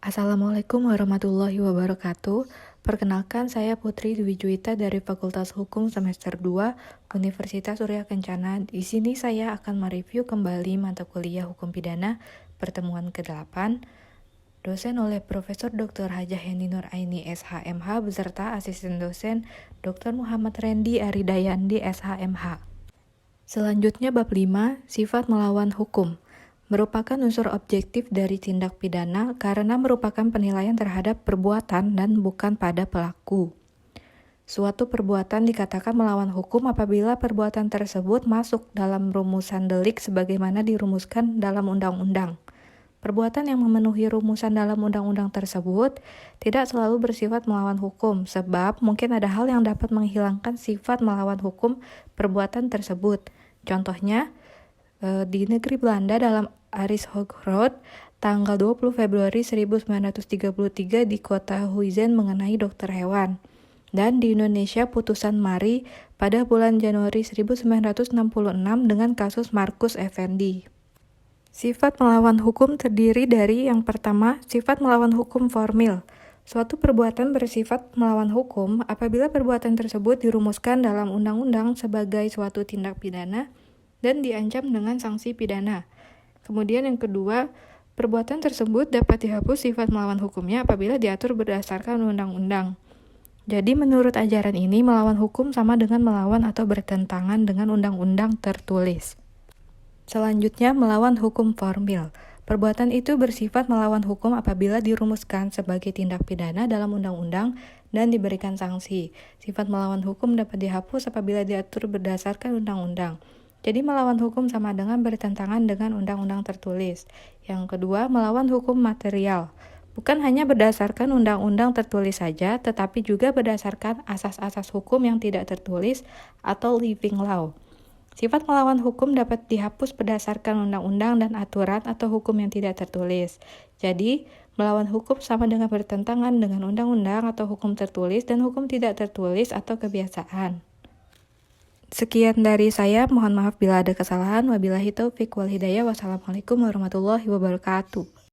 Assalamualaikum warahmatullahi wabarakatuh. Perkenalkan, saya Putri Dwi Juwita dari Fakultas Hukum semester 2 Universitas Surya Kencana. Di sini saya akan mereview kembali mata kuliah Hukum Pidana pertemuan ke-8, dosen oleh Profesor Dr. Hajah Heni Nur Aini SHMH beserta asisten dosen Dr. Muhammad Rendi Aridayandi SHMH. Selanjutnya bab 5, sifat melawan hukum. Merupakan unsur objektif dari tindak pidana karena merupakan penilaian terhadap perbuatan dan bukan pada pelaku. Suatu perbuatan dikatakan melawan hukum apabila perbuatan tersebut masuk dalam rumusan delik sebagaimana dirumuskan dalam undang-undang. Perbuatan yang memenuhi rumusan dalam undang-undang tersebut tidak selalu bersifat melawan hukum, sebab mungkin ada hal yang dapat menghilangkan sifat melawan hukum perbuatan tersebut. Contohnya, di negeri Belanda dalam Aris Hogerot tanggal 20 Februari 1933 di kota Huizen mengenai dokter hewan. Dan di Indonesia putusan Mari pada bulan Januari 1966 dengan kasus Markus Effendi. Sifat melawan hukum terdiri dari yang pertama, sifat melawan hukum formil. Suatu perbuatan bersifat melawan hukum apabila perbuatan tersebut dirumuskan dalam undang-undang sebagai suatu tindak pidana dan diancam dengan sanksi pidana. Kemudian yang kedua, perbuatan tersebut dapat dihapus sifat melawan hukumnya apabila diatur berdasarkan undang-undang. Jadi menurut ajaran ini, melawan hukum sama dengan melawan atau bertentangan dengan undang-undang tertulis. Selanjutnya, melawan hukum formil. Perbuatan itu bersifat melawan hukum apabila dirumuskan sebagai tindak pidana dalam undang-undang dan diberikan sanksi. Sifat melawan hukum dapat dihapus apabila diatur berdasarkan undang-undang. Jadi melawan hukum sama dengan bertentangan dengan undang-undang tertulis. Yang kedua, melawan hukum material. Bukan hanya berdasarkan undang-undang tertulis saja, tetapi juga berdasarkan asas-asas hukum yang tidak tertulis atau living law. Sifat melawan hukum dapat dihapus berdasarkan undang-undang dan aturan atau hukum yang tidak tertulis. Jadi, melawan hukum sama dengan bertentangan dengan undang-undang atau hukum tertulis dan hukum tidak tertulis atau kebiasaan. Sekian dari saya, mohon maaf bila ada kesalahan. Wabillahi taufiq wal hidayah. Wassalamualaikum warahmatullahi wabarakatuh.